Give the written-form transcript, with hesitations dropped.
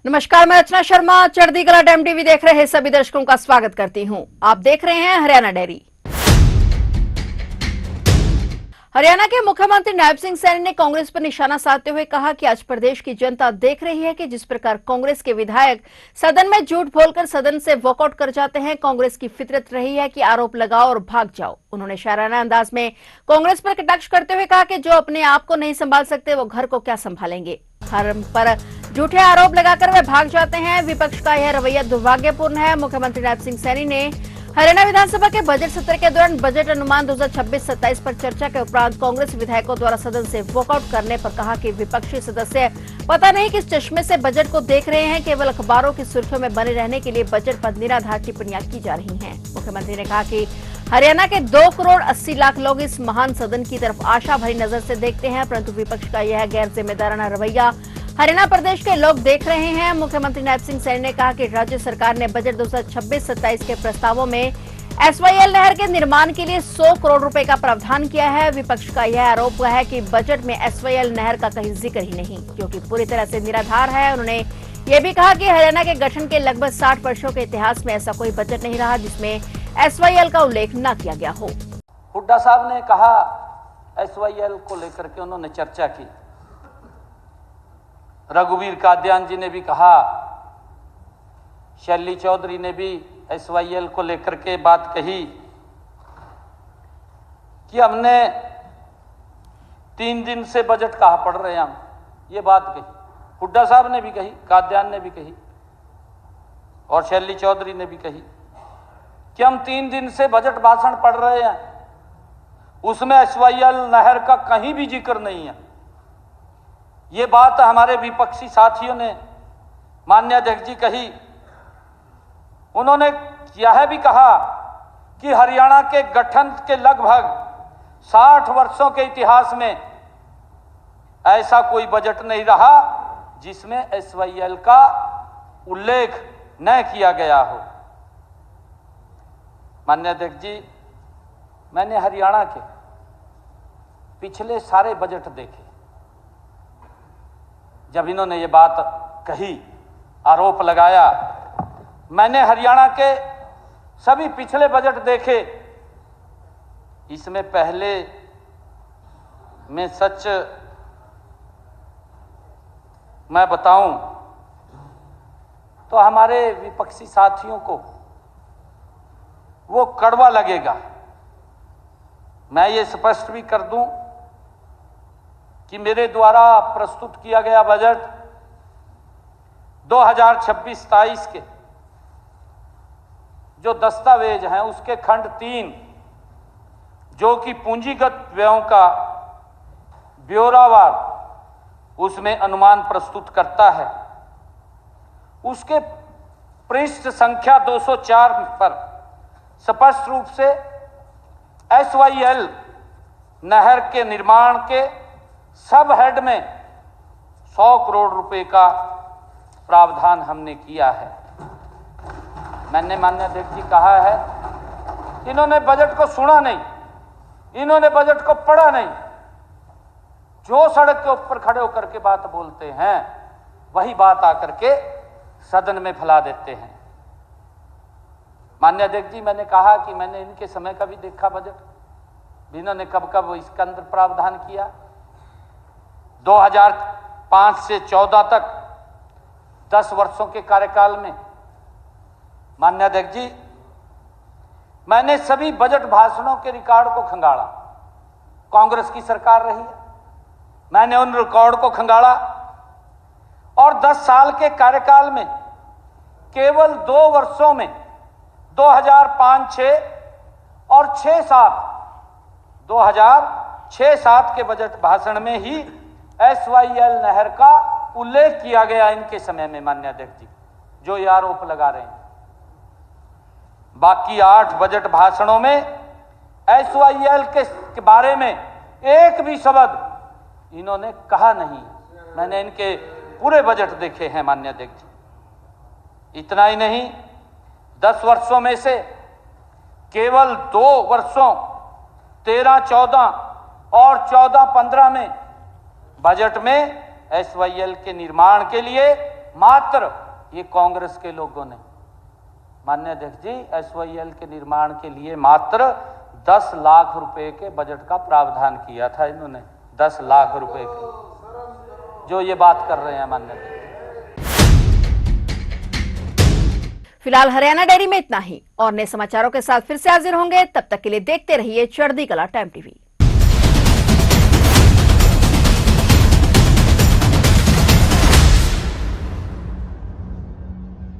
नमस्कार, मैं रचना शर्मा चढ़ती कला टाइम टीवी देख रहे सभी दर्शकों का स्वागत करती हूं। आप देख रहे हैं हरियाणा डेयरी। हरियाणा के मुख्यमंत्री नायब सिंह सैनी ने कांग्रेस पर निशाना साधते हुए कहा कि आज प्रदेश की जनता देख रही है कि जिस प्रकार कांग्रेस के विधायक सदन में झूठ बोलकर सदन से वॉकआउट कर जाते हैं, कांग्रेस की फितरत रही है कि आरोप लगाओ और भाग जाओ। उन्होंने शायराना अंदाज में कांग्रेस पर कटाक्ष करते हुए कहा कि जो अपने आप को नहीं संभाल सकते वो घर को क्या संभालेंगे। धर्म पर झूठे आरोप लगाकर वे भाग जाते हैं। विपक्ष का यह रवैया दुर्भाग्यपूर्ण है। मुख्यमंत्री नायब सिंह सैनी ने हरियाणा विधानसभा के बजट सत्र के दौरान बजट अनुमान 2026-27 पर चर्चा के उपरांत कांग्रेस विधायकों द्वारा सदन से वॉकआउट करने पर कहा कि विपक्षी सदस्य पता नहीं किस चश्मे से बजट को देख रहे हैं। केवल अखबारों की सुर्खियों में बने रहने के लिए बजट पर निराधार टिप्पणियां की जा रही हैं। मुख्यमंत्री ने कहा कि हरियाणा के 2 करोड़ 80 लाख लोग इस महान सदन की तरफ आशा भरी नजर से देखते हैं, परंतु विपक्ष का यह गैर जिम्मेदाराना रवैया हरियाणा प्रदेश के लोग देख रहे हैं। मुख्यमंत्री नायब सिंह सैनी ने कहा कि राज्य सरकार ने बजट 2026-27 के प्रस्तावों में एसवाईएल नहर के निर्माण के लिए 100 करोड़ रुपए का प्रावधान किया है। विपक्ष का यह आरोप है कि बजट में एसवाईएल नहर का कहीं जिक्र ही नहीं, जो कि पूरी तरह से निराधार है। उन्होंने ये भी कहा कि हरियाणा के गठन के लगभग 60 वर्षों के इतिहास में ऐसा कोई बजट नहीं रहा जिसमें एसवाईएल का उल्लेख न किया गया हो। हुड्डा साहब ने कहा, एसवाईएल को लेकर के उन्होंने चर्चा की। रघुवीर कादियान जी ने भी कहा, शैली चौधरी ने भी एसवाईएल को लेकर के बात कही कि हमने 3 दिन से बजट कहा पढ़ रहे हैं हम। ये बात कही, हुड्डा साहब ने भी कही, कादियान ने भी कही और शैली चौधरी ने भी कही कि हम 3 दिन से बजट भाषण पढ़ रहे हैं, उसमें एसवाईएल नहर का कहीं भी जिक्र नहीं है। ये बात हमारे विपक्षी साथियों ने, माननीय अध्यक्ष जी, कही। उन्होंने यह भी कहा कि हरियाणा के गठन के लगभग 60 वर्षों के इतिहास में ऐसा कोई बजट नहीं रहा जिसमें एसवाईएल का उल्लेख न किया गया हो। माननीय अध्यक्ष जी, मैंने हरियाणा के पिछले सारे बजट देखे। जब इन्होंने ये बात कही, आरोप लगाया, मैंने हरियाणा के सभी पिछले बजट देखे। इसमें पहले मैं सच मैं बताऊं तो हमारे विपक्षी साथियों को वो कड़वा लगेगा। मैं ये स्पष्ट भी कर दूं कि मेरे द्वारा प्रस्तुत किया गया बजट 2026-27 के जो दस्तावेज हैं उसके खंड 3, जो कि पूंजीगत व्ययों का ब्यौरावार उसमें अनुमान प्रस्तुत करता है, उसके पृष्ठ संख्या 204 पर स्पष्ट रूप से एसवाईएल नहर के निर्माण के सब हेड में 100 करोड़ रुपए का प्रावधान हमने किया है। मैंने माननीय अध्यक्ष जी कहा है, इन्होंने बजट को सुना नहीं, इन्होंने बजट को पढ़ा नहीं। जो सड़क के ऊपर खड़े होकर के बात बोलते हैं वही बात आकर के सदन में फैला देते हैं। माननीय अध्यक्ष जी, मैंने कहा कि मैंने इनके समय का भी देखा बजट, इन्होंने कब कब इसके अंदर प्रावधान किया। 2005 से 14 तक 10 वर्षों के कार्यकाल में माननीय अध्यक्ष जी, मैंने सभी बजट भाषणों के रिकॉर्ड को खंगाला। कांग्रेस की सरकार रही है, मैंने उन रिकॉर्ड को खंगाला और 10 साल के कार्यकाल में केवल 2 वर्षों में 2005-06 और 6-7 2006-07 के बजट भाषण में ही एसवाईएल नहर का उल्लेख किया गया इनके समय में। माननीय अध्यक्ष जी, जो ये आरोप लगा रहे हैं, बाकी 8 बजट भाषणों में एसवाईएल के बारे में एक भी शब्द इन्होंने कहा नहीं। मैंने इनके पूरे बजट देखे हैं माननीय अध्यक्ष जी। इतना ही नहीं, 10 वर्षों में से केवल 2 वर्षों 13-14 और 14-15 में बजट में एसवाईएल के निर्माण के लिए मात्र ये कांग्रेस के लोगों ने, माननीय अध्यक्ष जी, SYL के निर्माण के लिए मात्र 10 लाख रुपए के बजट का प्रावधान किया था इन्होंने, 10 लाख रुपए के, जो ये बात कर रहे हैं माननीय अध्यक्ष। फिलहाल हरियाणा डेयरी में इतना ही। और नए समाचारों के साथ फिर से हाजिर होंगे, तब तक के लिए देखते रहिए चढ़ती कला टाइम टीवी।